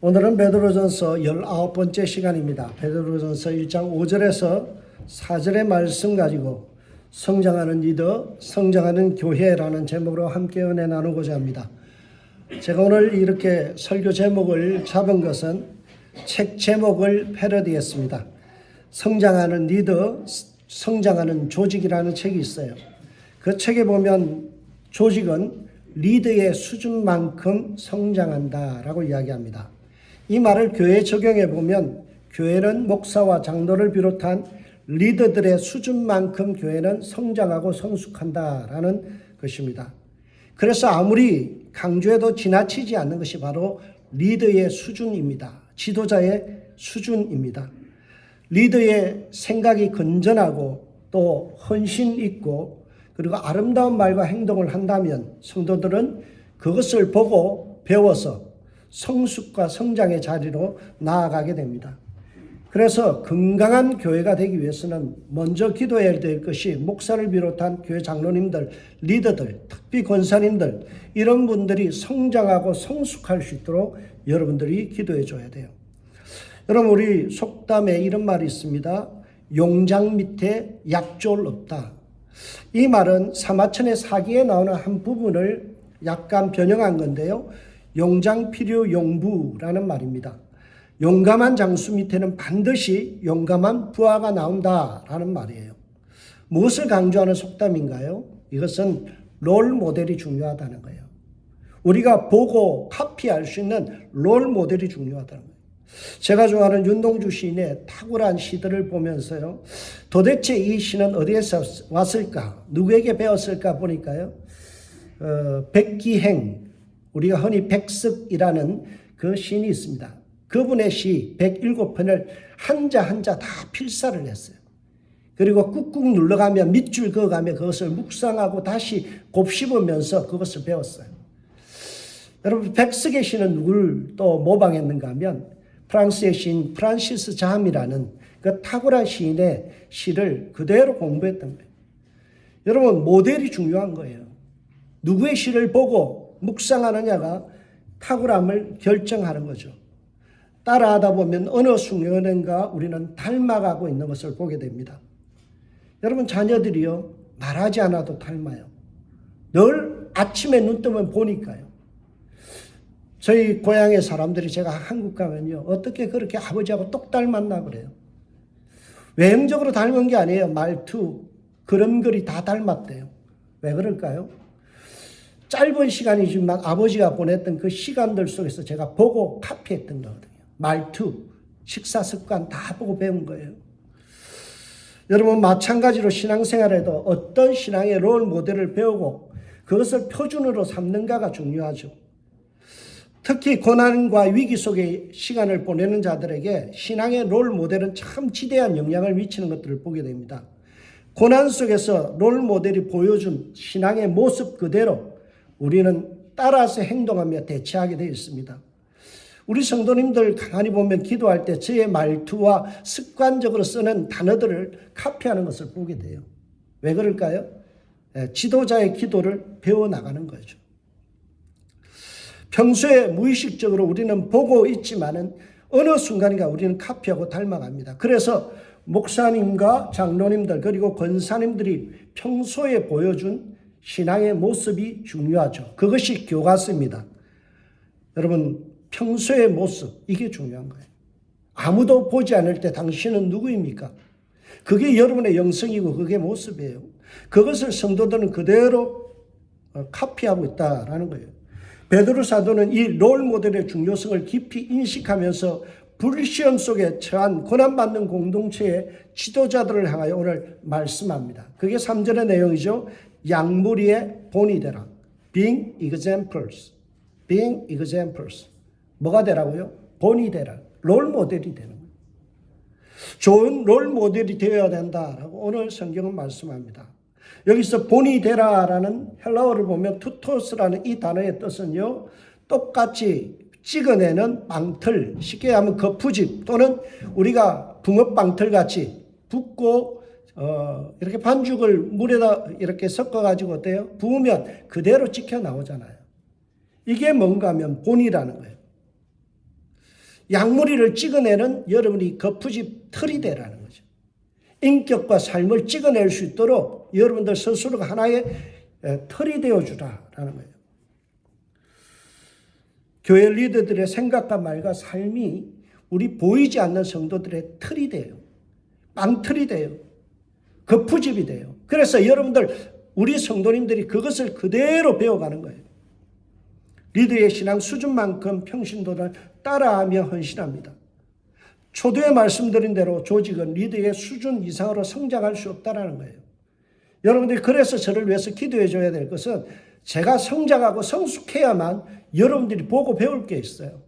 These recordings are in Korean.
오늘은 베드로전서 19번째 시간입니다. 베드로전서 1장 5절에서 4절의 말씀 가지고 성장하는 리더, 성장하는 교회라는 제목으로 함께 은혜 나누고자 합니다. 제가 오늘 이렇게 설교 제목을 잡은 것은 책 제목을 패러디했습니다. 성장하는 리더, 성장하는 조직이라는 책이 있어요. 그 책에 보면 조직은 리더의 수준만큼 성장한다라고 이야기합니다. 이 말을 교회에 적용해 보면 교회는 목사와 장로를 비롯한 리더들의 수준만큼 교회는 성장하고 성숙한다라는 것입니다. 그래서 아무리 강조해도 지나치지 않는 것이 바로 리더의 수준입니다. 지도자의 수준입니다. 리더의 생각이 건전하고 또 헌신 있고 그리고 아름다운 말과 행동을 한다면 성도들은 그것을 보고 배워서 성숙과 성장의 자리로 나아가게 됩니다. 그래서 건강한 교회가 되기 위해서는 먼저 기도해야 될 것이 목사를 비롯한 교회 장로님들, 리더들, 특히 권사님들 이런 분들이 성장하고 성숙할 수 있도록 여러분들이 기도해 줘야 돼요. 여러분 우리 속담에 이런 말이 있습니다. 용장 밑에 약졸 없다. 이 말은 사마천의 사기에 나오는 한 부분을 약간 변형한 건데요. 용장 필요 용부라는 말입니다. 용감한 장수 밑에는 반드시 용감한 부하가 나온다라는 말이에요. 무엇을 강조하는 속담인가요? 이것은 롤 모델이 중요하다는 거예요. 우리가 보고 카피할 수 있는 롤 모델이 중요하다는 거예요. 제가 좋아하는 윤동주 시인의 탁월한 시들을 보면서요. 도대체 이 시는 어디에서 왔을까? 누구에게 배웠을까 보니까요. 백기행, 우리가 흔히 백석이라는 그 시인이 있습니다. 그분의 시 107편을 한자 한자 다 필사를 했어요. 그리고 꾹꾹 눌러가며 밑줄 그어가며 그것을 묵상하고 다시 곱씹으면서 그것을 배웠어요. 여러분 백석의 시는 누굴 또 모방했는가 하면 프랑스의 시인 프란시스 잠이라는 그 탁월한 시인의 시를 그대로 공부했던 거예요. 여러분 모델이 중요한 거예요. 누구의 시를 보고 묵상하느냐가 탁월함을 결정하는 거죠. 따라하다 보면 어느 순간인가 우리는 닮아가고 있는 것을 보게 됩니다. 여러분 자녀들이요 말하지 않아도 닮아요. 늘 아침에 눈 뜨면 보니까요. 저희 고향의 사람들이 제가 한국 가면요 어떻게 그렇게 아버지하고 똑 닮았나 그래요. 외형적으로 닮은 게 아니에요. 말투, 걸음걸이 다 닮았대요. 왜 그럴까요? 짧은 시간이지만 아버지가 보냈던 그 시간들 속에서 제가 보고 카피했던 거거든요. 말투, 식사 습관 다 보고 배운 거예요. 여러분 마찬가지로 신앙생활에도 어떤 신앙의 롤 모델을 배우고 그것을 표준으로 삼는가가 중요하죠. 특히 고난과 위기 속의 시간을 보내는 자들에게 신앙의 롤 모델은 참 지대한 영향을 미치는 것들을 보게 됩니다. 고난 속에서 롤 모델이 보여준 신앙의 모습 그대로 우리는 따라서 행동하며 대처하게 되어 있습니다. 우리 성도님들 가만히 보면 기도할 때 저의 말투와 습관적으로 쓰는 단어들을 카피하는 것을 보게 돼요. 왜 그럴까요? 지도자의 기도를 배워나가는 거죠. 평소에 무의식적으로 우리는 보고 있지만은 어느 순간인가 우리는 카피하고 닮아갑니다. 그래서 목사님과 장로님들 그리고 권사님들이 평소에 보여준 신앙의 모습이 중요하죠. 그것이 교과서입니다. 여러분 평소의 모습 이게 중요한 거예요. 아무도 보지 않을 때 당신은 누구입니까? 그게 여러분의 영성이고 그게 모습이에요. 그것을 성도들은 그대로 카피하고 있다라는 거예요. 베드로 사도는 이 롤 모델의 중요성을 깊이 인식하면서 불시험 속에 처한 고난받는 공동체의 지도자들을 향하여 오늘 말씀합니다. 그게 3절의 내용이죠. 양무리의 본이 되라. Being examples. Being examples. 뭐가 되라고요? 본이 되라. 롤 모델이 되는 거예요. 좋은 롤 모델이 되어야 된다라고 오늘 성경은 말씀합니다. 여기서 본이 되라라는 헬라어를 보면 투토스라는 이 단어의 뜻은요. 똑같이 찍어내는 빵틀, 쉽게 하면 거푸집 또는 우리가 붕어빵틀 같이 붓고 이렇게 반죽을 물에다 이렇게 섞어가지고 어때요? 부으면 그대로 찍혀 나오잖아요. 이게 뭔가 하면 본이라는 거예요. 양무리를 찍어내는 여러분이 거푸집 털이 되라는 거죠. 인격과 삶을 찍어낼 수 있도록 여러분들 스스로가 하나의 털이 되어주라라는 거예요. 교회 리더들의 생각과 말과 삶이 우리 보이지 않는 성도들의 털이 돼요. 빵틀이 돼요. 거푸집이 돼요. 그래서 여러분들, 우리 성도님들이 그것을 그대로 배워가는 거예요. 리더의 신앙 수준만큼 평신도를 따라하며 헌신합니다. 초두에 말씀드린 대로 조직은 리더의 수준 이상으로 성장할 수 없다는 거예요. 여러분들이 그래서 저를 위해서 기도해 줘야 될 것은 제가 성장하고 성숙해야만 여러분들이 보고 배울 게 있어요.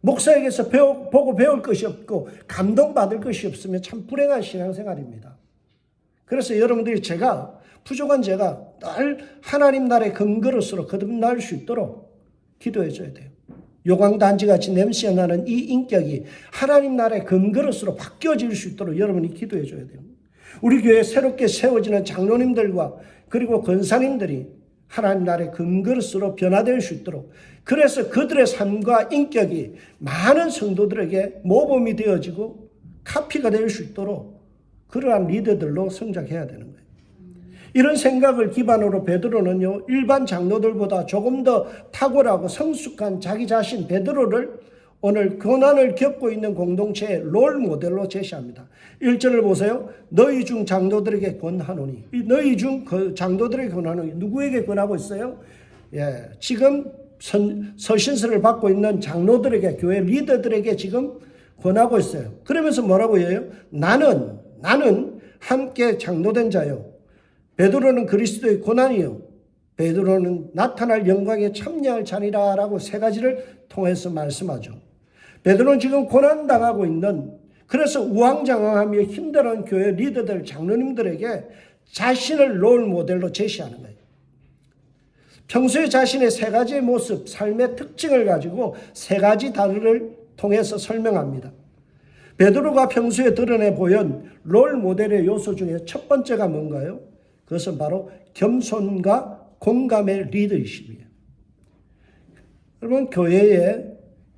목사에게서 보고 배울 것이 없고 감동받을 것이 없으면 참 불행한 신앙생활입니다. 그래서 여러분들이 부족한 제가 늘 하나님 나라의 근거로서 거듭날 수 있도록 기도해 줘야 돼요. 요강단지같이 냄새 나는 이 인격이 하나님 나라의 근거로서 바뀌어질 수 있도록 여러분이 기도해 줘야 돼요. 우리 교회에 새롭게 세워지는 장로님들과 그리고 권사님들이 하나님 나라의 근거로서 변화될 수 있도록, 그래서 그들의 삶과 인격이 많은 성도들에게 모범이 되어지고 카피가 될 수 있도록 그러한 리더들로 성장해야 되는 거예요. 이런 생각을 기반으로 베드로는요, 일반 장로들보다 조금 더 탁월하고 성숙한 자기 자신 베드로를 오늘 고난을 겪고 있는 공동체의 롤 모델로 제시합니다. 1절을 보세요. 너희 중 장로들에게 권하노니. 너희 중 장로들에게 권하노니. 누구에게 권하고 있어요? 지금 서신서를 받고 있는 장로들에게, 교회 리더들에게 지금 권하고 있어요. 그러면서 뭐라고 해요? 나는 함께 장로된 자요. 베드로는 그리스도의 고난이요. 베드로는 나타날 영광에 참여할 자니라 라고 세 가지를 통해서 말씀하죠. 베드로는 지금 고난당하고 있는, 그래서 우왕좌왕하며 힘들어하는 교회 리더들, 장로님들에게 자신을 롤 모델로 제시하는 거예요. 평소에 자신의 세 가지의 모습, 삶의 특징을 가지고 세 가지 단어를 통해서 설명합니다. 베드로가 평소에 드러내 보인 롤 모델의 요소 중에 첫 번째가 뭔가요? 그것은 바로 겸손과 공감의 리더십이에요. 여러분, 교회의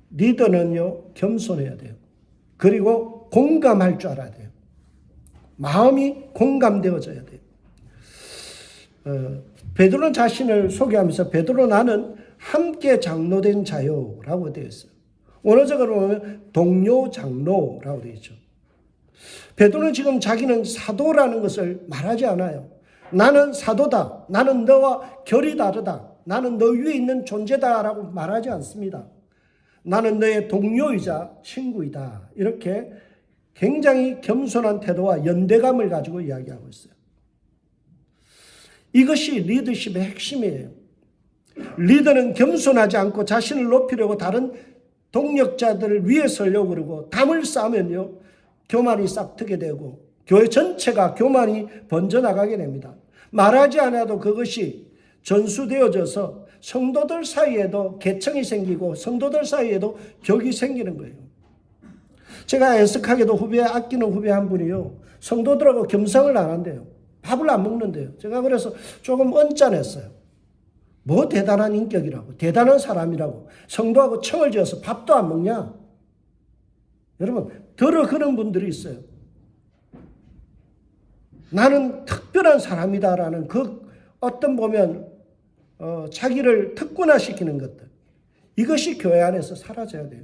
리더는요, 겸손해야 돼요. 그리고 공감할 줄 알아야 돼요. 마음이 공감되어져야 돼요. 베드로 자신을 소개하면서 베드로 나는 함께 장로된 자요 라고 되어 있어요. 원어적으로 보면 동료 장로라고 되어 있죠. 베드로는 지금 자기는 사도라는 것을 말하지 않아요. 나는 사도다. 나는 너와 결이 다르다. 나는 너 위에 있는 존재다라고 말하지 않습니다. 나는 너의 동료이자 친구이다. 이렇게 굉장히 겸손한 태도와 연대감을 가지고 이야기하고 있어요. 이것이 리더십의 핵심이에요. 리더는 겸손하지 않고 자신을 높이려고 다른 동력자들을 위에 서려고 그러고 담을 쌓으면요, 교만이 싹트게 되고 교회 전체가 교만이 번져나가게 됩니다. 말하지 않아도 그것이 전수되어져서 성도들 사이에도 계층이 생기고 성도들 사이에도 격이 생기는 거예요. 제가 애석하게도 아끼는 후배 한 분이요, 성도들하고 겸상을 안 한대요. 밥을 안 먹는데요. 제가 그래서 조금 언짢았어요. 뭐 대단한 인격이라고, 대단한 사람이라고 성도하고 청을 지어서 밥도 안 먹냐? 여러분, 그런 분들이 있어요. 나는 특별한 사람이다라는 그 어떤 보면 자기를 특권화시키는 것들, 이것이 교회 안에서 사라져야 돼요.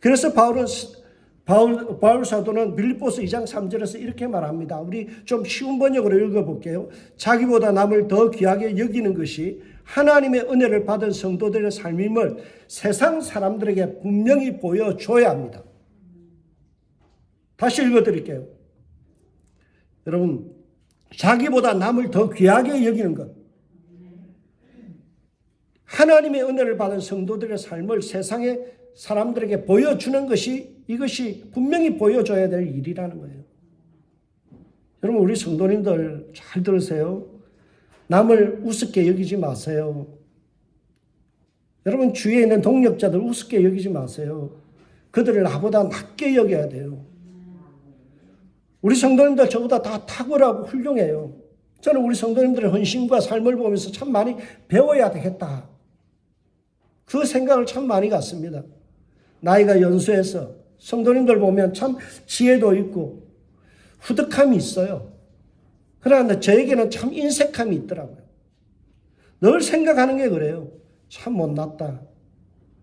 그래서 바울 사도는 빌립보서 2장 3절에서 이렇게 말합니다. 우리 좀 쉬운 번역으로 읽어볼게요. 자기보다 남을 더 귀하게 여기는 것이 하나님의 은혜를 받은 성도들의 삶임을 세상 사람들에게 분명히 보여줘야 합니다. 다시 읽어드릴게요. 여러분, 자기보다 남을 더 귀하게 여기는 것, 하나님의 은혜를 받은 성도들의 삶을 세상의 사람들에게 보여주는 것이, 이것이 분명히 보여줘야 될 일이라는 거예요. 여러분, 우리 성도님들 잘 들으세요. 남을 우습게 여기지 마세요. 여러분, 주위에 있는 동력자들 우습게 여기지 마세요. 그들을 나보다 낮게 여겨야 돼요. 우리 성도님들 저보다 다 탁월하고 훌륭해요. 저는 우리 성도님들의 헌신과 삶을 보면서 참 많이 배워야 되겠다. 그 생각을 참 많이 갖습니다. 나이가 연수해서 성도님들 보면 참 지혜도 있고 후득함이 있어요. 그러나 저에게는 참 인색함이 있더라고요. 늘 생각하는 게 그래요. 참 못났다.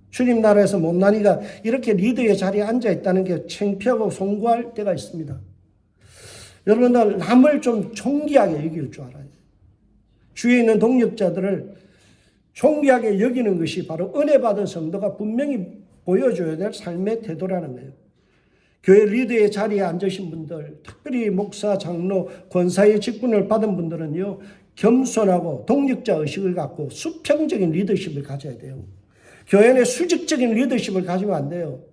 주님 나라에서 못난이가 이렇게 리더의 자리에 앉아있다는 게 창피하고 송구할 때가 있습니다. 여러분들 남을 좀 존귀하게 여길 줄 알아요. 주위에 있는 동력자들을 존귀하게 여기는 것이 바로 은혜 받은 성도가 분명히 보여줘야 될 삶의 태도라는 거예요. 교회 리더의 자리에 앉으신 분들, 특별히 목사, 장로, 권사의 직분을 받은 분들은요, 겸손하고 동력자 의식을 갖고 수평적인 리더십을 가져야 돼요. 교회 내 수직적인 리더십을 가지면 안 돼요.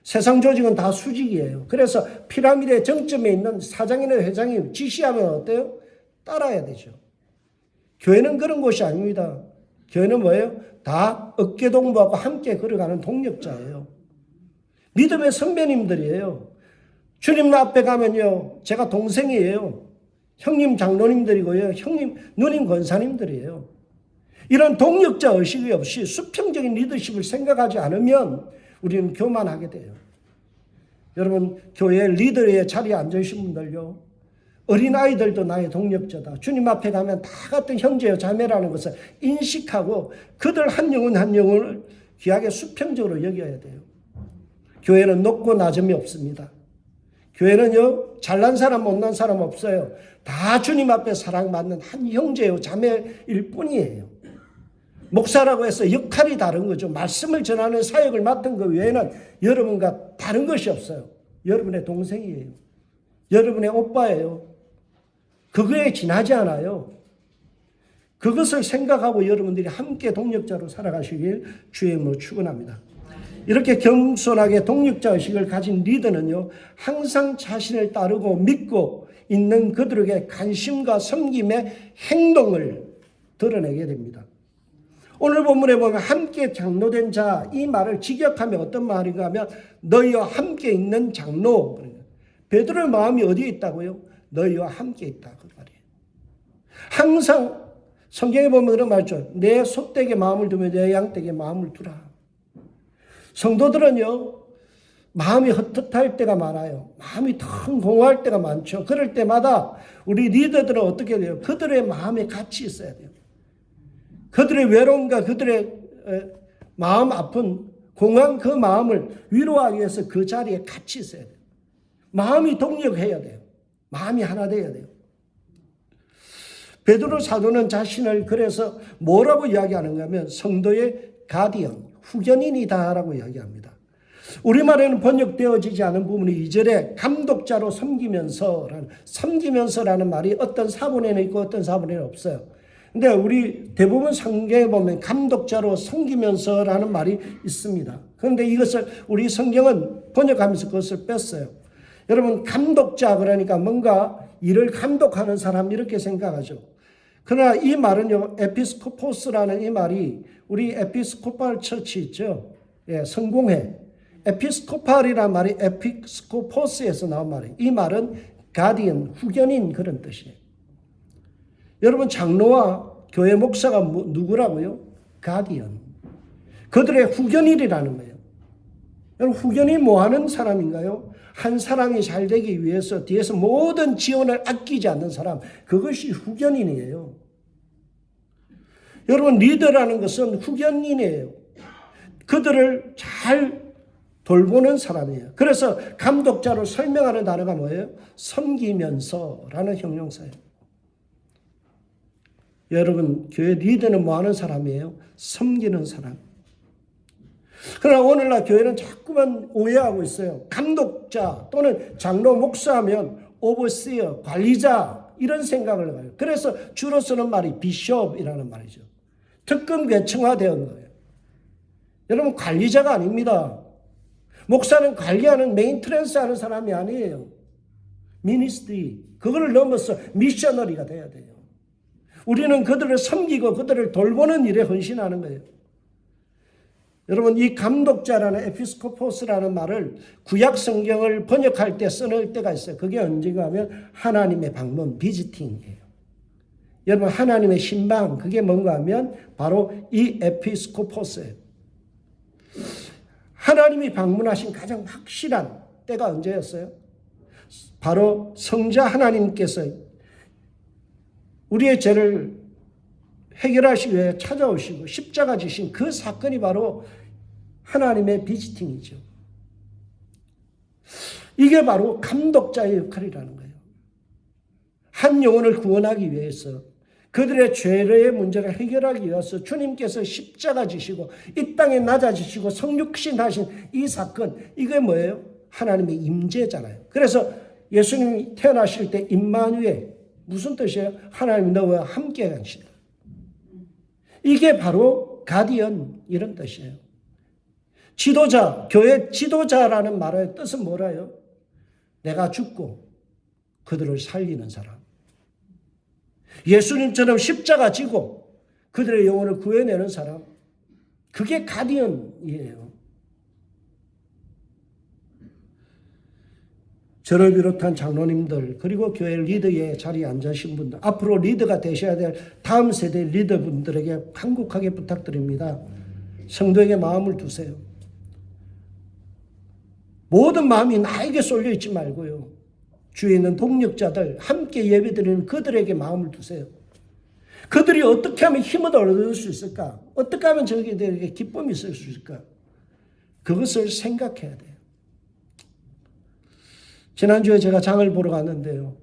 세상 조직은 다 수직이에요. 그래서 피라미드의 정점에 있는 사장이나 회장이 지시하면 어때요? 따라야 되죠. 교회는 그런 곳이 아닙니다. 교회는 뭐예요? 다 어깨동무하고 함께 걸어가는 동력자예요. 믿음의 선배님들이에요. 주님 앞에 가면요, 제가 동생이에요. 형님 장로님들이고요, 형님 누님 권사님들이에요. 이런 동력자 의식이 없이 수평적인 리더십을 생각하지 않으면 우리는 교만하게 돼요. 여러분, 교회 리더의 자리에 앉으신 분들요, 어린아이들도 나의 동력자다. 주님 앞에 가면 다 같은 형제요 자매라는 것을 인식하고 그들 한 영혼 한 영혼을 귀하게 수평적으로 여겨야 돼요. 교회는 높고 낮음이 없습니다. 교회는요, 잘난 사람 못난 사람 없어요. 다 주님 앞에 사랑받는 한 형제요 자매일 뿐이에요. 목사라고 해서 역할이 다른 거죠. 말씀을 전하는 사역을 맡은 그 외에는 여러분과 다른 것이 없어요. 여러분의 동생이에요. 여러분의 오빠예요. 그거에 지나지 않아요. 그것을 생각하고 여러분들이 함께 동력자로 살아가시길 주의 이름으로 축원합니다. 이렇게 겸손하게 동력자 의식을 가진 리더는요, 항상 자신을 따르고 믿고 있는 그들에게 관심과 섬김의 행동을 드러내게 됩니다. 오늘 본문에 보면 함께 장로된 자, 이 말을 직역하면 어떤 말인가 하면 너희와 함께 있는 장로. 베드로의 마음이 어디에 있다고요? 너희와 함께 있다 그 말이에요. 항상 성경에 보면 그런 말이죠. 내 소떼에게 마음을 두며 내 양떼에게 마음을 두라. 성도들은요, 마음이 헛헛할 때가 많아요. 마음이 텅 공허할 때가 많죠. 그럴 때마다 우리 리더들은 어떻게 돼요? 그들의 마음에 같이 있어야 돼요. 그들의 외로움과 그들의 마음 아픈 공허한 그 마음을 위로하기 위해서 그 자리에 같이 있어야 돼요. 마음이 동력해야 돼요. 마음이 하나 돼야 돼요. 베드로 사도는 자신을 그래서 뭐라고 이야기하는가 하면 성도의 가디언, 후견인이다라고 이야기합니다. 우리말에는 번역되어지지 않은 부분이 2절에 감독자로 섬기면서라는 말이 어떤 사본에는 있고 어떤 사본에는 없어요. 근데 우리 대부분 성경에 보면 감독자로 섬기면서라는 말이 있습니다. 그런데 이것을 우리 성경은 번역하면서 그것을 뺐어요. 여러분, 감독자 그러니까 뭔가 일을 감독하는 사람 이렇게 생각하죠. 그러나 이 말은요, 에피스코포스라는 이 말이 우리 에피스코팔 처치 있죠. 예, 성공회. 에피스코팔이라는 말이 에피스코포스에서 나온 말이에요. 이 말은 가디언, 후견인 그런 뜻이에요. 여러분, 장로와 교회 목사가 누구라고요? 가디언. 그들의 후견인이라는 거예요. 여러분, 후견이 뭐 하는 사람인가요? 한 사람이 잘 되기 위해서 뒤에서 모든 지원을 아끼지 않는 사람, 그것이 후견인이에요. 여러분, 리더라는 것은 후견인이에요. 그들을 잘 돌보는 사람이에요. 그래서 감독자로 설명하는 단어가 뭐예요? 섬기면서라는 형용사예요. 여러분, 교회 리더는 뭐 하는 사람이에요? 섬기는 사람. 그러나 오늘날 교회는 자꾸만 오해하고 있어요. 감독자 또는 장로 목사하면 오버시어, 관리자 이런 생각을 해요. 그래서 주로 쓰는 말이 비숍이라는 말이죠. 특급 계층화되는 거예요. 여러분, 관리자가 아닙니다. 목사는 관리하는 메인트랜스 하는 사람이 아니에요. 미니스트리, 그걸 넘어서 미셔너리가 돼야 돼요. 우리는 그들을 섬기고 그들을 돌보는 일에 헌신하는 거예요. 여러분, 이 감독자라는 에피스코포스라는 말을 구약 성경을 번역할 때 쓰는 때가 있어요. 그게 언제가 하면 하나님의 방문, 비지팅이에요. 여러분, 하나님의 신방, 그게 뭔가 하면 바로 이 에피스코포스예요. 하나님이 방문하신 가장 확실한 때가 언제였어요? 바로 성자 하나님께서 우리의 죄를 해결하시기 위해 찾아오시고 십자가 지신 그 사건이 바로 하나님의 비지팅이죠. 이게 바로 감독자의 역할이라는 거예요. 한 영혼을 구원하기 위해서 그들의 죄의 문제를 해결하기 위해서 주님께서 십자가 지시고 이 땅에 낮아지시고 성육신하신 이 사건, 이게 뭐예요? 하나님의 임재잖아요. 그래서 예수님이 태어나실 때 임마누엘, 무슨 뜻이에요? 하나님이 너와 함께 하시다. 이게 바로 가디언, 이런 뜻이에요. 지도자, 교회 지도자라는 말의 뜻은 뭐라요? 내가 죽고 그들을 살리는 사람. 예수님처럼 십자가 지고 그들의 영혼을 구해내는 사람. 그게 가디언이에요. 저를 비롯한 장로님들 그리고 교회 리더의 자리에 앉으신 분들, 앞으로 리더가 되셔야 될 다음 세대 리더분들에게 간곡하게 부탁드립니다. 성도에게 마음을 두세요. 모든 마음이 나에게 쏠려 있지 말고요. 주위에 있는 동력자들, 함께 예배드리는 그들에게 마음을 두세요. 그들이 어떻게 하면 힘을 얻을 수 있을까? 어떻게 하면 저희들에게 기쁨이 있을 수 있을까? 그것을 생각해야 돼요. 지난주에 제가 장을 보러 갔는데요.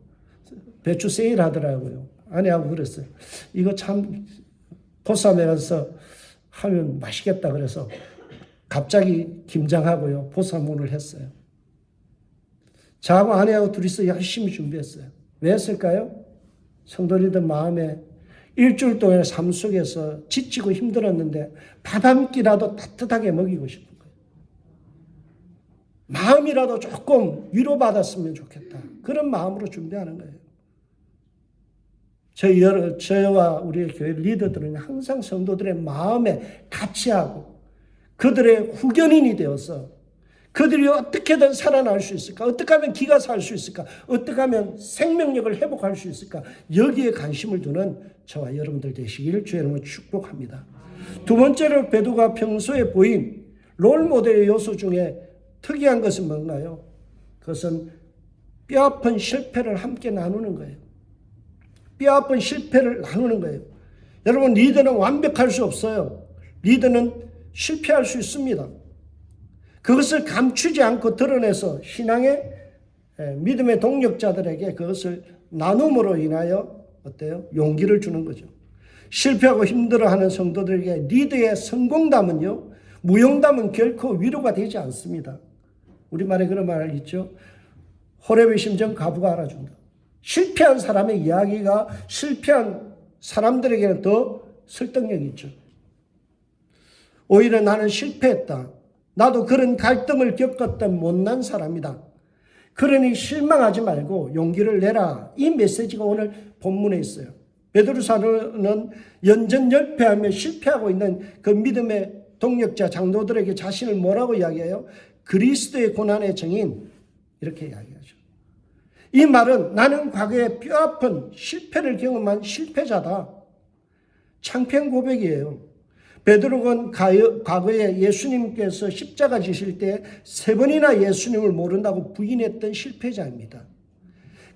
배추 세일 하더라고요. 아내하고 그랬어요. 이거 참 보쌈에 가서 하면 맛있겠다 그래서 갑자기 김장하고요. 보쌈문을 했어요. 저하고 아내하고 둘이서 열심히 준비했어요. 왜 했을까요? 성도님들 마음에 일주일 동안의 삶 속에서 지치고 힘들었는데 밥 한 끼라도 따뜻하게 먹이고 싶은 거예요. 마음이라도 조금 위로받았으면 좋겠다. 그런 마음으로 준비하는 거예요. 저와 우리의 교회 리더들은 항상 성도들의 마음에 같이 하고 그들의 후견인이 되어서 그들이 어떻게든 살아날 수 있을까? 어떻게 하면 기가 살 수 있을까? 어떻게 하면 생명력을 회복할 수 있을까? 여기에 관심을 두는 저와 여러분들 되시기를 주의 이름으로 축복합니다. 두 번째로 베드로가 평소에 보인 롤모델의 요소 중에 특이한 것은 뭔가요? 그것은 뼈아픈 실패를 함께 나누는 거예요. 뼈아픈 실패를 나누는 거예요. 여러분, 리더는 완벽할 수 없어요. 리더는 실패할 수 있습니다. 그것을 감추지 않고 드러내서 신앙의 믿음의 동력자들에게 그것을 나눔으로 인하여 어때요? 용기를 주는 거죠. 실패하고 힘들어하는 성도들에게 리더의 성공담은요, 무용담은 결코 위로가 되지 않습니다. 우리말에 그런 말 있죠. 호랩의 심정 가부가 알아준다. 실패한 사람의 이야기가 실패한 사람들에게는 더 설득력이 있죠. 오히려 나는 실패했다. 나도 그런 갈등을 겪었던 못난 사람이다. 그러니 실망하지 말고 용기를 내라. 이 메시지가 오늘 본문에 있어요. 베드로사는 연전열패하며 실패하고 있는 그 믿음의 동력자 장로들에게 자신을 뭐라고 이야기해요? 그리스도의 고난의 증인, 이렇게 이야기하죠. 이 말은 나는 과거에 뼈아픈 실패를 경험한 실패자다. 창피한 고백이에요. 베드로는 과거에 예수님께서 십자가 지실 때 3번이나 예수님을 모른다고 부인했던 실패자입니다.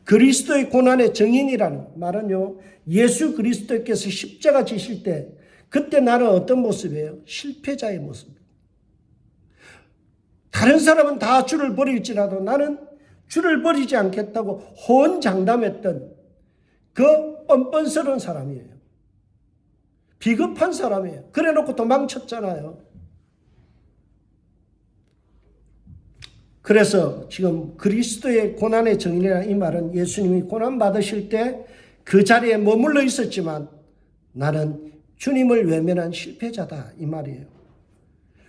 그리스도의 고난의 증인이라는 말은요, 예수 그리스도께서 십자가 지실 때 그때 나는 어떤 모습이에요? 실패자의 모습입니다. 다른 사람은 다 주를 버릴지라도 나는 주를 버리지 않겠다고 호언장담했던 그 뻔뻔스러운 사람이에요. 비겁한 사람이에요. 그래 놓고 도망쳤잖아요. 그래서 지금 그리스도의 고난의 증인이라는 이 말은 예수님이 고난 받으실 때 그 자리에 머물러 있었지만 나는 주님을 외면한 실패자다, 이 말이에요.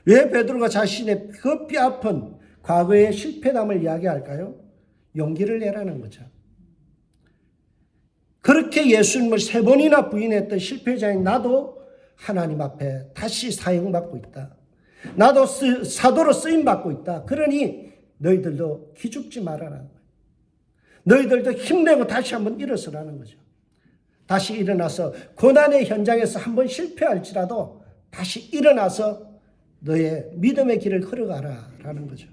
왜 베드로가 자신의 그 뼈아픈 과거의 실패담을 이야기할까요? 용기를 내라는 거죠. 그렇게 예수님을 3번이나 부인했던 실패자인 나도 하나님 앞에 다시 사용받고 있다. 나도 사도로 쓰임받고 있다. 그러니 너희들도 기죽지 말아라는 거예요. 너희들도 힘내고 다시 한번 일어서라는 거죠. 다시 일어나서 고난의 현장에서 한번 실패할지라도 다시 일어나서 너의 믿음의 길을 걸어가라 라는 거죠.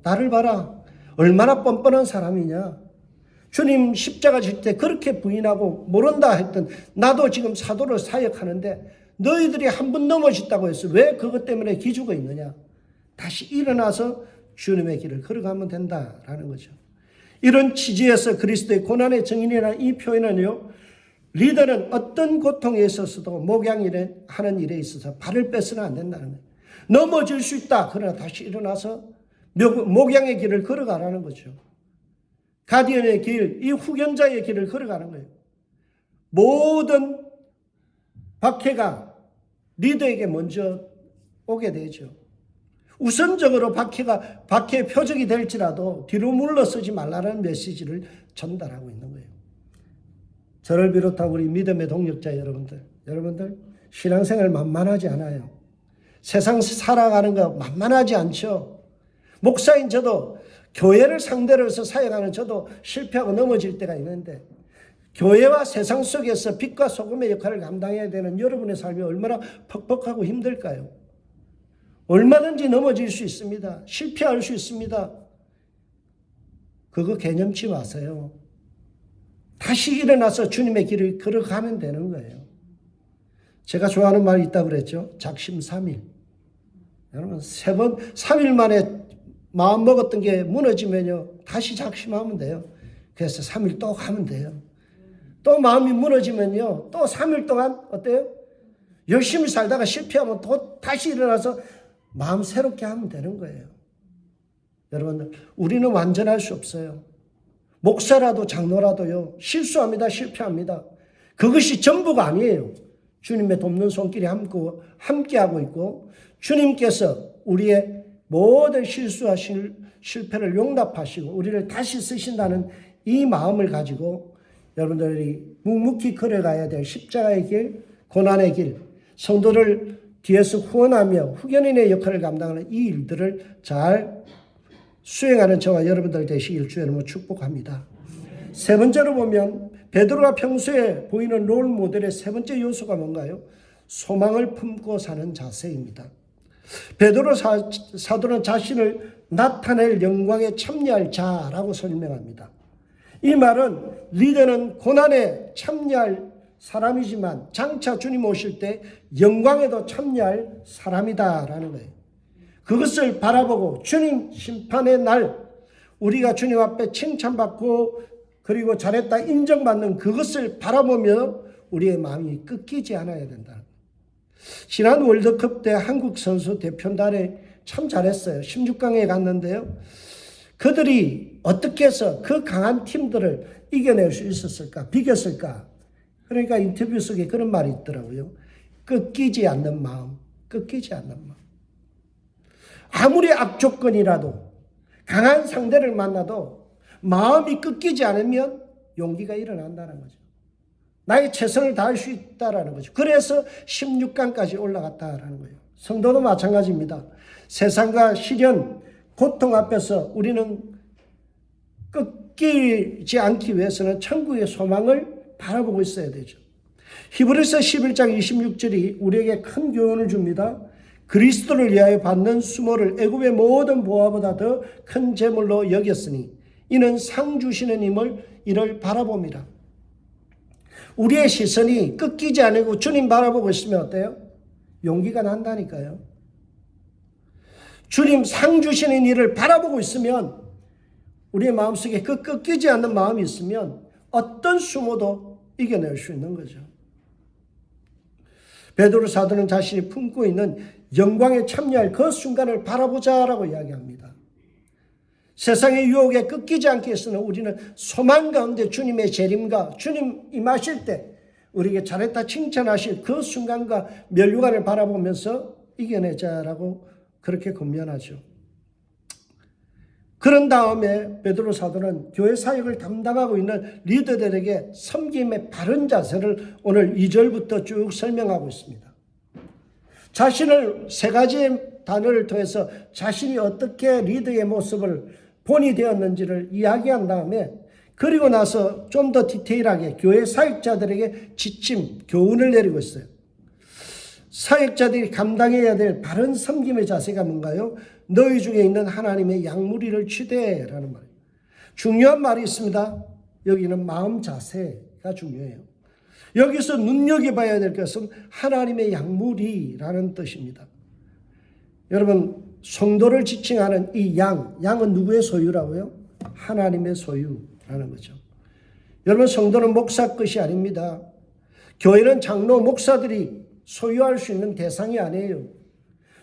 나를 봐라. 얼마나 뻔뻔한 사람이냐. 주님 십자가 질 때 그렇게 부인하고 모른다 했던 나도 지금 사도로 사역하는데 너희들이 한 번 넘어졌다고 해서 왜 그것 때문에 기죽어 있느냐. 다시 일어나서 주님의 길을 걸어가면 된다라는 거죠. 이런 취지에서 그리스도의 고난의 증인이라는 이 표현은요, 리더는 어떤 고통에 있어서도 목양일에 하는 일에 있어서 발을 빼서는 안 된다는 거예요. 넘어질 수 있다. 그러나 다시 일어나서 목양의 길을 걸어가라는 거죠. 가디언의 길, 이 후견자의 길을 걸어가는 거예요. 모든 박해가 리더에게 먼저 오게 되죠. 우선적으로 박해의 표적이 될지라도 뒤로 물러서지 말라는 메시지를 전달하고 있는 거예요. 저를 비롯한 우리 믿음의 동력자 여러분들 신앙생활 만만하지 않아요. 세상 살아가는 거 만만하지 않죠. 목사인 저도 교회를 상대로 해서 사역하는 저도 실패하고 넘어질 때가 있는데 교회와 세상 속에서 빛과 소금의 역할을 감당해야 되는 여러분의 삶이 얼마나 퍽퍽하고 힘들까요? 얼마든지 넘어질 수 있습니다. 실패할 수 있습니다. 그거 개념치 마세요. 다시 일어나서 주님의 길을 걸어가면 되는 거예요. 제가 좋아하는 말이 있다고 그랬죠. 작심삼일. 여러분 3일 만에 마음 먹었던 게 무너지면요. 다시 작심하면 돼요. 그래서 3일 또 하면 돼요. 또 마음이 무너지면요. 또 3일 동안 어때요? 열심히 살다가 실패하면 또 다시 일어나서 마음 새롭게 하면 되는 거예요. 여러분들 우리는 완전할 수 없어요. 목사라도 장로라도요. 실수합니다. 실패합니다. 그것이 전부가 아니에요. 주님의 돕는 손길이 함께하고 있고 주님께서 우리의 모든 실수와 실패를 용납하시고 우리를 다시 쓰신다는 이 마음을 가지고 여러분들이 묵묵히 걸어가야 될 십자가의 길, 고난의 길, 성도를 뒤에서 후원하며 후견인의 역할을 감당하는 이 일들을 잘 수행하는 저와 여러분들 되시길 주의 축복합니다. 세 번째로 보면 베드로가 평소에 보이는 롤 모델의 세 번째 요소가 뭔가요? 소망을 품고 사는 자세입니다. 베드로 사도는 자신을 나타낼 영광에 참여할 자라고 설명합니다. 이 말은 리더는 고난에 참여할 사람이지만 장차 주님 오실 때 영광에도 참여할 사람이다라는 거예요. 그것을 바라보고 주님 심판의 날 우리가 주님 앞에 칭찬받고 그리고 잘했다 인정받는 그것을 바라보며 우리의 마음이 꺾이지 않아야 된다. 지난 월드컵 때 한국 선수 대표단에 참 잘했어요. 16강에 갔는데요. 그들이 어떻게 해서 그 강한 팀들을 이겨낼 수 있었을까? 비겼을까? 그러니까 인터뷰 속에 그런 말이 있더라고요. 꺾이지 않는 마음, 꺾이지 않는 마음. 아무리 악조건이라도 강한 상대를 만나도 마음이 꺾이지 않으면 용기가 일어난다는 거죠. 나의 최선을 다할 수 있다라는 거죠. 그래서 16강까지 올라갔다라는 거예요. 성도도 마찬가지입니다. 세상과 시련, 고통 앞에서 우리는 꺾이지 않기 위해서는 천국의 소망을 바라보고 있어야 되죠. 히브리서 11장 26절이 우리에게 큰 교훈을 줍니다. 그리스도를 위하여 받는 수모를 애굽의 모든 보화보다 더 큰 재물로 여겼으니 이는 상 주시는 힘을 이를 바라봅니다. 우리의 시선이 꺾이지 않고 주님 바라보고 있으면 어때요? 용기가 난다니까요. 주님 상 주시는 일을 바라보고 있으면 우리의 마음속에 그 꺾이지 않는 마음이 있으면 어떤 수모도 이겨낼 수 있는 거죠. 베드로 사도는 자신이 품고 있는 영광에 참여할 그 순간을 바라보자라고 이야기합니다. 세상의 유혹에 꺾이지 않기 위해서는 우리는 소망 가운데 주님의 재림과 주님 임하실 때 우리에게 잘했다 칭찬하실 그 순간과 면류관을 바라보면서 이겨내자라고 그렇게 권면하죠. 그런 다음에 베드로 사도는 교회 사역을 담당하고 있는 리더들에게 섬김의 바른 자세를 오늘 2절부터 쭉 설명하고 있습니다. 자신을 세 가지의 단어를 통해서 자신이 어떻게 리더의 모습을 본이 되었는지를 이야기한 다음에 그리고 나서 좀 더 디테일하게 교회 사역자들에게 지침, 교훈을 내리고 있어요. 사역자들이 감당해야 될 바른 섬김의 자세가 뭔가요? 너희 중에 있는 하나님의 양무리를 취대라는 말이에요. 중요한 말이 있습니다. 여기는 마음 자세가 중요해요. 여기서 눈여겨봐야 될 것은 하나님의 양무리라는 뜻입니다. 여러분, 성도를 지칭하는 이 양은 누구의 소유라고요? 하나님의 소유라는 거죠. 여러분, 성도는 목사 것이 아닙니다. 교회는 장로, 목사들이 소유할 수 있는 대상이 아니에요.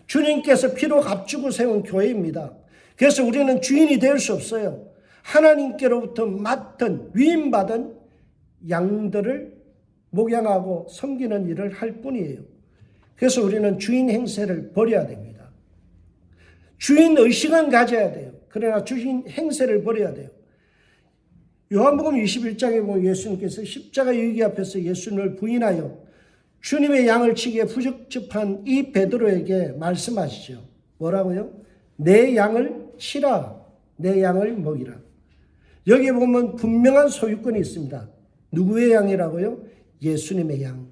주님께서 피로 값주고 세운 교회입니다. 그래서 우리는 주인이 될 수 없어요. 하나님께로부터 맡은 위임받은 양들을 목양하고 섬기는 일을 할 뿐이에요. 그래서 우리는 주인 행세를 버려야 됩니다. 주인 의식은 가져야 돼요. 그러나 주인 행세를 버려야 돼요. 요한복음 21장에 보면 예수님께서 십자가 유기 앞에서 예수님을 부인하여 주님의 양을 치기에 부적접한 이 베드로에게 말씀하시죠. 뭐라고요? 내 양을 치라, 내 양을 먹이라. 여기 보면 분명한 소유권이 있습니다. 누구의 양이라고요? 예수님의 양.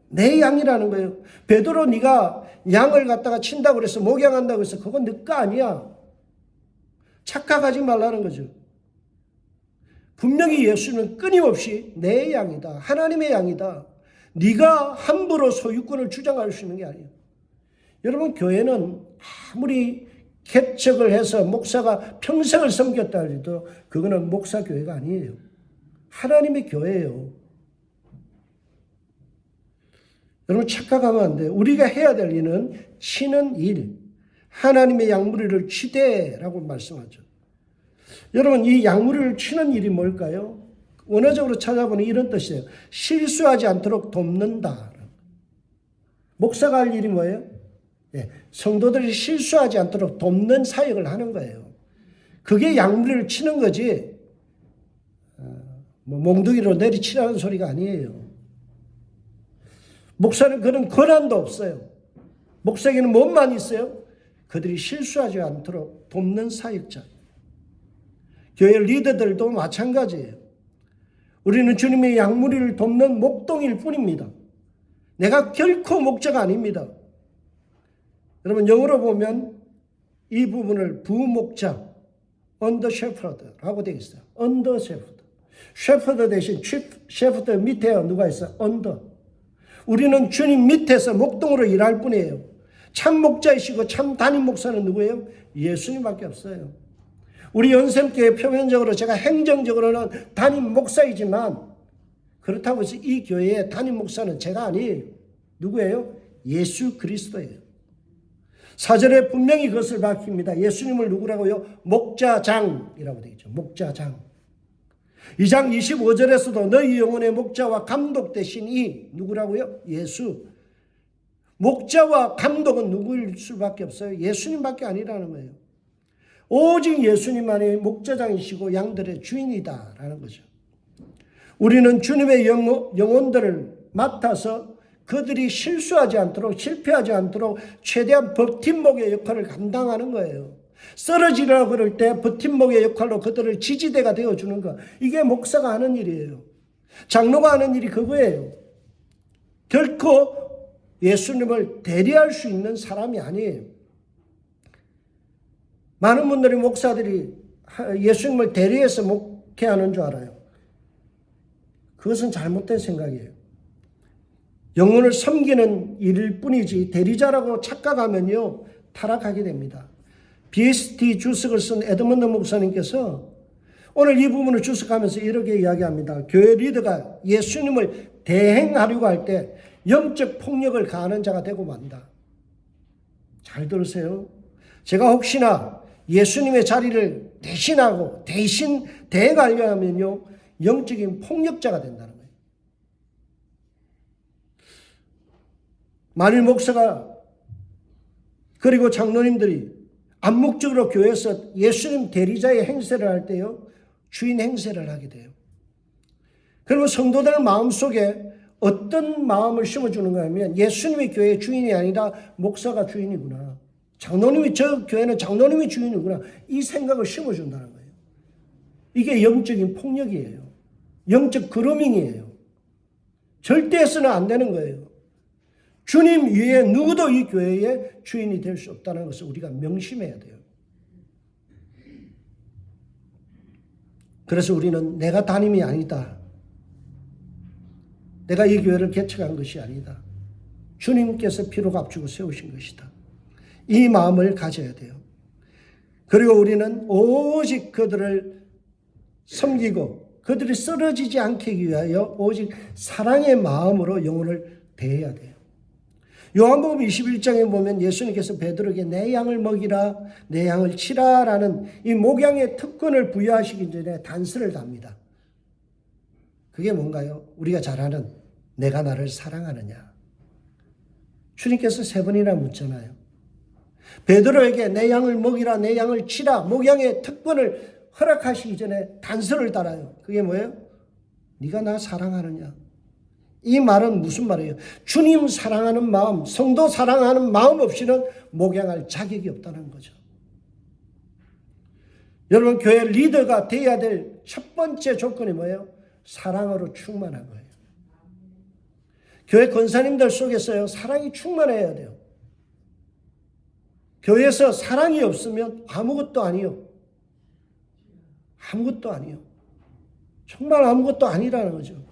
내 양이라는 거예요. 베드로, 네가 양을 갖다가 친다고 그래서 목양한다고 해서 그건 네 거 아니야. 착각하지 말라는 거죠. 분명히 예수는 끊임없이 내 양이다. 하나님의 양이다. 네가 함부로 소유권을 주장할 수 있는 게 아니에요. 여러분, 교회는 아무리 개척을 해서 목사가 평생을 섬겼다 해도 그거는 목사 교회가 아니에요. 하나님의 교회예요. 여러분, 착각하면 안 돼요. 우리가 해야 될 일은 치는 일, 하나님의 양무리를 치되라고 말씀하죠. 여러분, 이 양무리를 치는 일이 뭘까요? 원어적으로 찾아보는 이런 뜻이에요. 실수하지 않도록 돕는다. 목사가 할 일이 뭐예요? 성도들이 실수하지 않도록 돕는 사역을 하는 거예요. 그게 양무리를 치는 거지, 몽둥이로 내리치라는 소리가 아니에요. 목사는 그런 권한도 없어요. 목사에게는 뭔만 있어요? 그들이 실수하지 않도록 돕는 사역자. 교회 리더들도 마찬가지예요. 우리는 주님의 양무리를 돕는 목동일 뿐입니다. 내가 결코 목자가 아닙니다. 여러분, 영어로 보면 이 부분을 부목자, under shepherd라고 되어 있어요. under shepherd. shepherd 대신 shepherd 밑에 누가 있어요? under. 우리는 주님 밑에서 목동으로 일할 뿐이에요. 참 목자이시고 참 담임 목사는 누구예요? 예수님밖에 없어요. 우리 연샘교회 표면적으로 제가 행정적으로는 담임 목사이지만 그렇다고 해서 이 교회의 담임 목사는 제가 아니에요. 누구예요? 예수 그리스도예요. 사절에 분명히 그것을 밝힙니다. 예수님을 누구라고요? 목자장이라고 되어 있죠. 목자장. 2장 25절에서도 너희 영혼의 목자와 감독 되신 이 누구라고요? 예수. 목자와 감독은 누구일 수밖에 없어요? 예수님밖에 아니라는 거예요. 오직 예수님만이 목자장이시고 양들의 주인이다라는 거죠. 우리는 주님의 영혼들을 맡아서 그들이 실수하지 않도록, 실패하지 않도록 최대한 버팀목의 역할을 감당하는 거예요. 쓰러지려고 그럴 때 버팀목의 역할로 그들을 지지대가 되어주는 거. 이게 목사가 하는 일이에요. 장로가 하는 일이 그거예요. 결코 예수님을 대리할 수 있는 사람이 아니에요. 많은 분들이 목사들이 예수님을 대리해서 목회하는 줄 알아요. 그것은 잘못된 생각이에요. 영혼을 섬기는 일일 뿐이지 대리자라고 착각하면요, 타락하게 됩니다. BST 주석을 쓴 에드먼드 목사님께서 오늘 이 부분을 주석하면서 이렇게 이야기합니다. 교회 리더가 예수님을 대행하려고 할 때 영적 폭력을 가하는 자가 되고 만다. 잘 들으세요. 제가 혹시나 예수님의 자리를 대신하고 대신 대행하려 하면요, 영적인 폭력자가 된다는 거예요. 만일 목사가 그리고 장로님들이 암묵적으로 교회에서 예수님 대리자의 행세를 할 때요, 주인 행세를 하게 돼요. 그러면 성도들 마음속에 어떤 마음을 심어주는가 하면 예수님의 교회의 주인이 아니라 목사가 주인이구나. 장로님이, 저 교회는 장로님이 주인이구나. 이 생각을 심어준다는 거예요. 이게 영적인 폭력이에요. 영적 그루밍이에요. 절대 해서는 안 되는 거예요. 주님 위에 누구도 이 교회의 주인이 될 수 없다는 것을 우리가 명심해야 돼요. 그래서 우리는 내가 담임이 아니다. 내가 이 교회를 개척한 것이 아니다. 주님께서 피로 값주고 세우신 것이다. 이 마음을 가져야 돼요. 그리고 우리는 오직 그들을 섬기고 그들이 쓰러지지 않기 위하여 오직 사랑의 마음으로 영혼을 대해야 돼요. 요한복음 21장에 보면 예수님께서 베드로에게 내 양을 먹이라, 내 양을 치라 라는 이 목양의 특권을 부여하시기 전에 단서를 답니다. 그게 뭔가요? 우리가 잘 아는 내가 나를 사랑하느냐. 주님께서 3번이나 묻잖아요. 베드로에게 내 양을 먹이라, 내 양을 치라, 목양의 특권을 허락하시기 전에 단서를 달아요. 그게 뭐예요? 네가 나 사랑하느냐. 이 말은 무슨 말이에요? 주님 사랑하는 마음, 성도 사랑하는 마음 없이는 목양할 자격이 없다는 거죠. 여러분, 교회 리더가 되어야 될 첫 번째 조건이 뭐예요? 사랑으로 충만한 거예요. 교회 권사님들 속에서요, 사랑이 충만해야 돼요. 교회에서 사랑이 없으면 아무것도 아니요. 아무것도 아니요. 정말 아무것도 아니라는 거죠.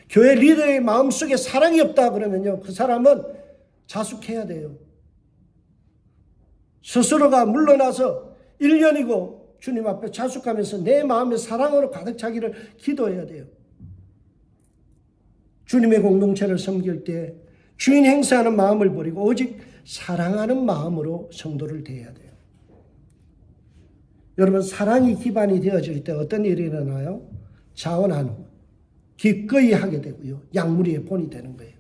교회 리더의 마음속에 사랑이 없다 그러면요, 그 사람은 자숙해야 돼요. 스스로가 물러나서 1년이고 주님 앞에 자숙하면서 내 마음에 사랑으로 가득 차기를 기도해야 돼요. 주님의 공동체를 섬길 때 주인 행사하는 마음을 버리고 오직 사랑하는 마음으로 성도를 대해야 돼요. 여러분, 사랑이 기반이 되어질 때 어떤 일이 일어나요? 자원한 후 기꺼이 하게 되고요. 약물의 본이 되는 거예요.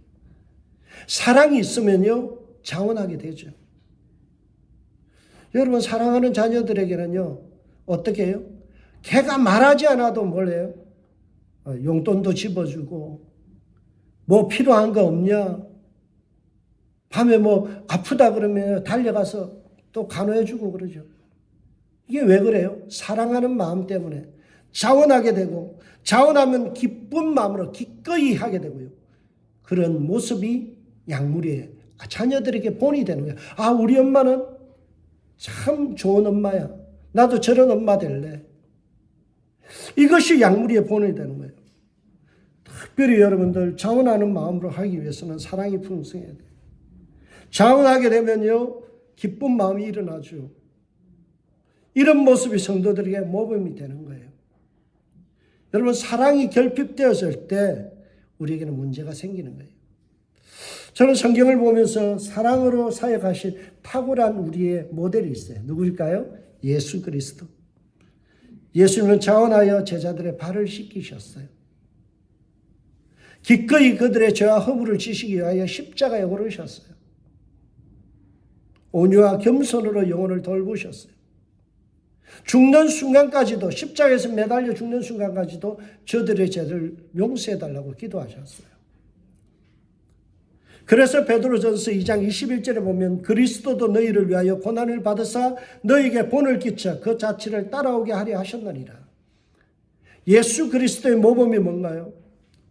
사랑이 있으면요, 자원하게 되죠. 여러분, 사랑하는 자녀들에게는요, 어떻게 해요? 걔가 말하지 않아도 뭘 해요? 용돈도 집어주고, 뭐 필요한 거 없냐? 밤에 뭐 아프다 그러면 달려가서 또 간호해주고 그러죠. 이게 왜 그래요? 사랑하는 마음 때문에 자원하게 되고, 자원하면 기쁜 마음으로 기꺼이 하게 되고요. 그런 모습이 약물이에요. 자녀들에게 본이 되는 거예요. 아, 우리 엄마는 참 좋은 엄마야. 나도 저런 엄마 될래. 이것이 약물의 본이 되는 거예요. 특별히 여러분들 자원하는 마음으로 하기 위해서는 사랑이 풍성해야 돼요. 자원하게 되면요, 기쁜 마음이 일어나죠. 이런 모습이 성도들에게 모범이 되는 거예요. 여러분, 사랑이 결핍되었을 때 우리에게는 문제가 생기는 거예요. 저는 성경을 보면서 사랑으로 사역하신 탁월한 우리의 모델이 있어요. 누구일까요? 예수 그리스도. 예수님은 자원하여 제자들의 발을 씻기셨어요. 기꺼이 그들의 죄와 허물을 지시기 위하여 십자가에 오르셨어요. 온유와 겸손으로 영혼을 돌보셨어요. 죽는 순간까지도, 십자가에서 매달려 죽는 순간까지도 저들의 죄를 용서해달라고 기도하셨어요. 그래서 베드로전서 2장 21절에 보면 그리스도도 너희를 위하여 고난을 받으사 너희에게 본을 끼쳐 그 자취를 따라오게 하려 하셨느니라. 예수 그리스도의 모범이 뭔가요?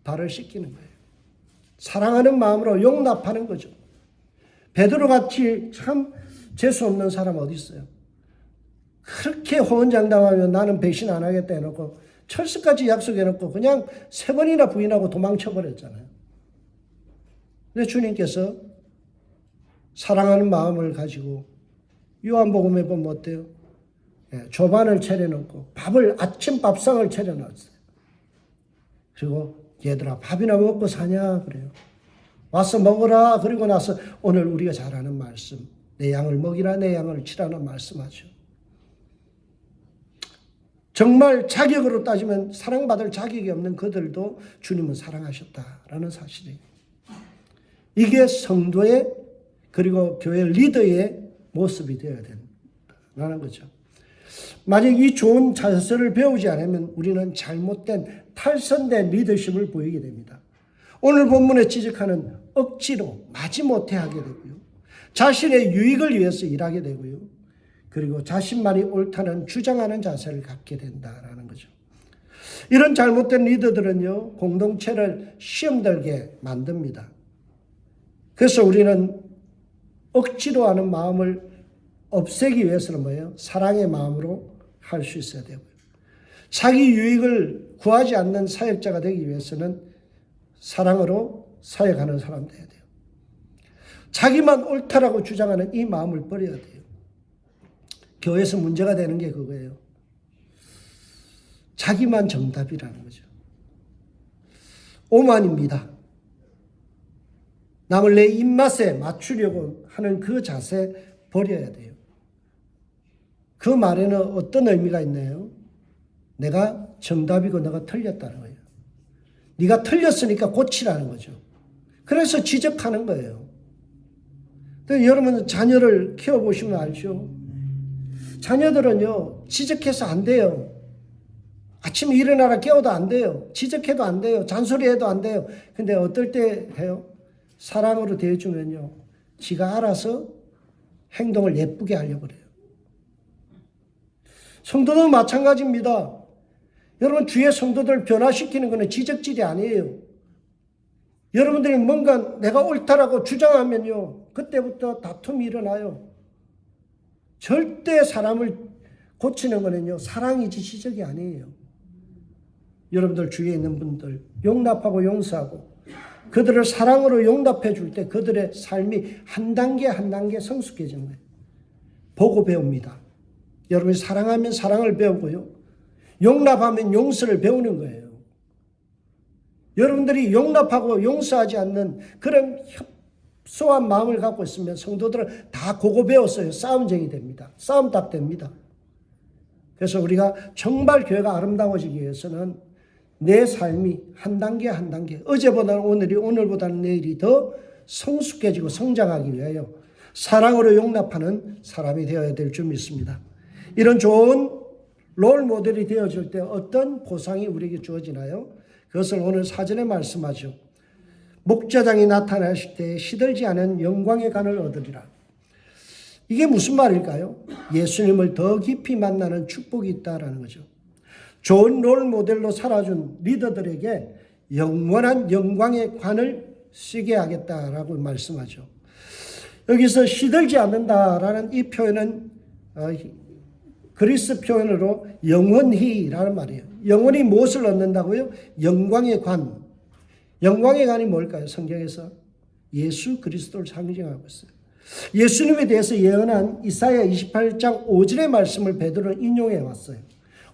발을 씻기는 거예요. 사랑하는 마음으로 용납하는 거죠. 베드로같이 참 재수없는 사람 어디 있어요? 그렇게 호언장담하면 나는 배신 안 하겠다 해놓고 철수까지 약속해놓고 그냥 3번이나 부인하고 도망쳐버렸잖아요. 근데 주님께서 사랑하는 마음을 가지고 요한복음에 보면 어때요? 조반을 차려놓고 아침 밥상을 차려놨어요. 그리고 얘들아 밥이나 먹고 사냐 그래요. 와서 먹어라. 그리고 나서 오늘 우리가 잘 아는 말씀, 내 양을 먹이라, 내 양을 치라는 말씀하죠. 정말 자격으로 따지면 사랑받을 자격이 없는 그들도 주님은 사랑하셨다라는 사실이에요. 이게 성도의 그리고 교회 리더의 모습이 되어야 된다는 거죠. 만약 이 좋은 자세를 배우지 않으면 우리는 잘못된 탈선된 리더십을 보이게 됩니다. 오늘 본문에 지적하는 억지로 마지못해 하게 되고요. 자신의 유익을 위해서 일하게 되고요. 그리고 자신만이 옳다는 주장하는 자세를 갖게 된다라는 거죠. 이런 잘못된 리더들은요, 공동체를 시험 들게 만듭니다. 그래서 우리는 억지로 하는 마음을 없애기 위해서는 뭐예요? 사랑의 마음으로 할 수 있어야 되고요. 자기 유익을 구하지 않는 사역자가 되기 위해서는 사랑으로 사역하는 사람 되어야 돼요. 자기만 옳다라고 주장하는 이 마음을 버려야 돼요. 교회에서 문제가 되는 게 그거예요. 자기만 정답이라는 거죠. 오만입니다. 남을 내 입맛에 맞추려고 하는 그 자세 버려야 돼요. 그 말에는 어떤 의미가 있나요? 내가 정답이고 내가 틀렸다는 거예요. 네가 틀렸으니까 고치라는 거죠. 그래서 지적하는 거예요. 여러분 자녀를 키워보시면 알죠. 자녀들은요 지적해서 안 돼요. 아침에 일어나라 깨워도 안 돼요. 지적해도 안 돼요. 잔소리해도 안 돼요. 근데 어떨 때 해요? 사랑으로 대해주면요 지가 알아서 행동을 예쁘게 하려고 그래요. 성도도 마찬가지입니다. 여러분 주의 성도들 변화시키는 것은 지적질이 아니에요. 여러분들이 뭔가 내가 옳다라고 주장하면요 그때부터 다툼이 일어나요. 절대 사람을 고치는 것은요 사랑이지 지적이 아니에요. 여러분들 주위에 있는 분들 용납하고 용서하고 그들을 사랑으로 용납해 줄 때 그들의 삶이 한 단계 한 단계 성숙해지는 거예요. 보고 배웁니다. 여러분이 사랑하면 사랑을 배우고요. 용납하면 용서를 배우는 거예요. 여러분들이 용납하고 용서하지 않는 그런 협소한 마음을 갖고 있으면 성도들은 다 그거 배웠어요. 싸움쟁이 됩니다. 싸움닭 됩니다. 그래서 우리가 정말 교회가 아름다워지기 위해서는 내 삶이 한 단계 한 단계 어제보다는 오늘이 오늘보다는 내일이 더 성숙해지고 성장하기 위하여 사랑으로 용납하는 사람이 되어야 될 줄 믿습니다. 이런 좋은 롤 모델이 되어질 때 어떤 보상이 우리에게 주어지나요? 그것을 오늘 사전에 말씀하죠. 목자장이 나타나실 때 시들지 않은 영광의 간을 얻으리라. 이게 무슨 말일까요? 예수님을 더 깊이 만나는 축복이 있다라는 거죠. 좋은 롤 모델로 살아준 리더들에게 영원한 영광의 관을 쓰게 하겠다라고 말씀하죠. 여기서 시들지 않는다라는 이 표현은 그리스 표현으로 영원히라는 말이에요. 영원히 무엇을 얻는다고요? 영광의 관. 영광의 관이 뭘까요? 성경에서 예수 그리스도를 상징하고 있어요. 예수님에 대해서 예언한 이사야 28장 5절의 말씀을 베드로는 인용해 왔어요.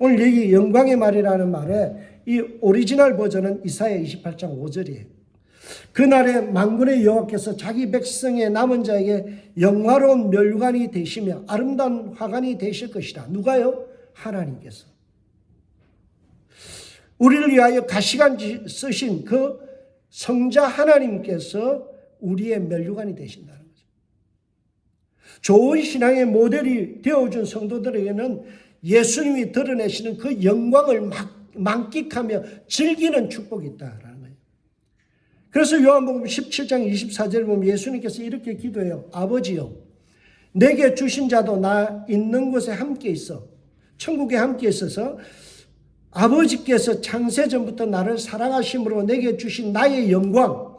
오늘 여기 영광의 말이라는 말에 이 오리지널 버전은 이사야 28장 5절이에요. 그날에 만군의 여호와께서 자기 백성의 남은 자에게 영화로운 멸관이 되시며 아름다운 화관이 되실 것이다. 누가요? 하나님께서. 우리를 위하여 가시관 쓰신 그 성자 하나님께서 우리의 멸관이 되신다는 거죠. 좋은 신앙의 모델이 되어준 성도들에게는 예수님이 드러내시는 그 영광을 만끽하며 즐기는 축복이 있다라는 거예요. 그래서 요한복음 17장 24절을 보면 예수님께서 이렇게 기도해요. 아버지요, 내게 주신 자도 나 있는 곳에 함께 있어. 천국에 함께 있어서 아버지께서 창세전부터 나를 사랑하심으로 내게 주신 나의 영광을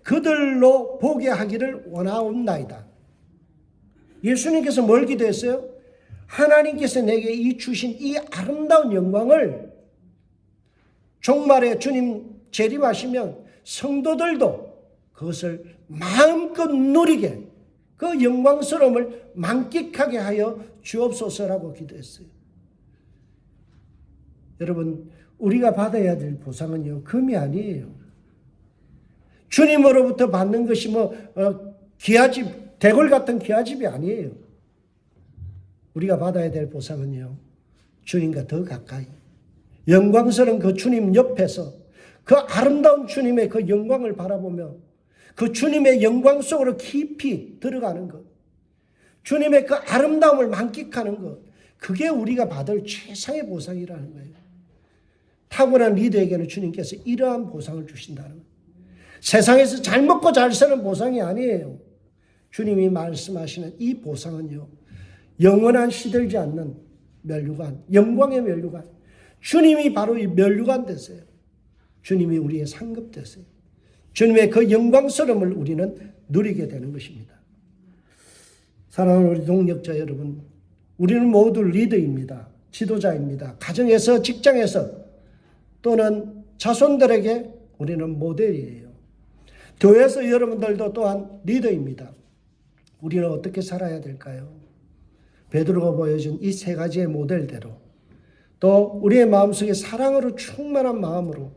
그들로 보게 하기를 원하옵나이다. 예수님께서 뭘 기도했어요? 하나님께서 내게 주신 이 아름다운 영광을 종말에 주님 재림하시면 성도들도 그것을 마음껏 누리게 그 영광스러움을 만끽하게 하여 주옵소서라고 기도했어요. 여러분, 우리가 받아야 될 보상은요, 금이 아니에요. 주님으로부터 받는 것이 귀하집, 대궐 같은 귀하집이 아니에요. 우리가 받아야 될 보상은요, 주님과 더 가까이 영광스러운 그 주님 옆에서 그 아름다운 주님의 그 영광을 바라보며 그 주님의 영광 속으로 깊이 들어가는 것, 주님의 그 아름다움을 만끽하는 것, 그게 우리가 받을 최상의 보상이라는 거예요. 탁월한 리더에게는 주님께서 이러한 보상을 주신다는 거예요. 세상에서 잘 먹고 잘 사는 보상이 아니에요. 주님이 말씀하시는 이 보상은요, 영원한 시들지 않는 면류관, 영광의 면류관. 주님이 바로 이 면류관 되세요. 주님이 우리의 상급 되세요. 주님의 그 영광스러움을 우리는 누리게 되는 것입니다. 사랑하는 우리 동력자 여러분, 우리는 모두 리더입니다. 지도자입니다. 가정에서, 직장에서 또는 자손들에게 우리는 모델이에요. 교회에서 여러분들도 또한 리더입니다. 우리는 어떻게 살아야 될까요? 베드로가 보여준 이 세 가지의 모델대로 또 우리의 마음속에 사랑으로 충만한 마음으로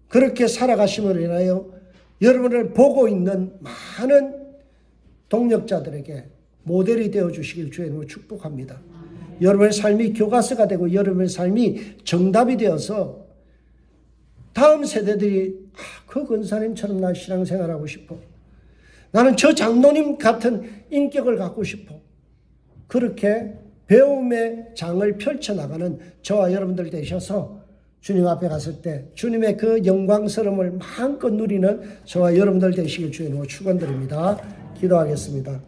그렇게 살아가심으로 인하여 여러분을 보고 있는 많은 동력자들에게 모델이 되어 주시길 주의 이름으로 축복합니다. 여러분의 삶이 교과서가 되고 여러분의 삶이 정답이 되어서 다음 세대들이 그 권사님처럼 나 신앙생활하고 싶어. 나는 저 장로님 같은 인격을 갖고 싶어. 그렇게 배움의 장을 펼쳐나가는 저와 여러분들 되셔서 주님 앞에 갔을 때 주님의 그 영광스러움을 마음껏 누리는 저와 여러분들 되시길 주의 이름으로 축원드립니다. 기도하겠습니다.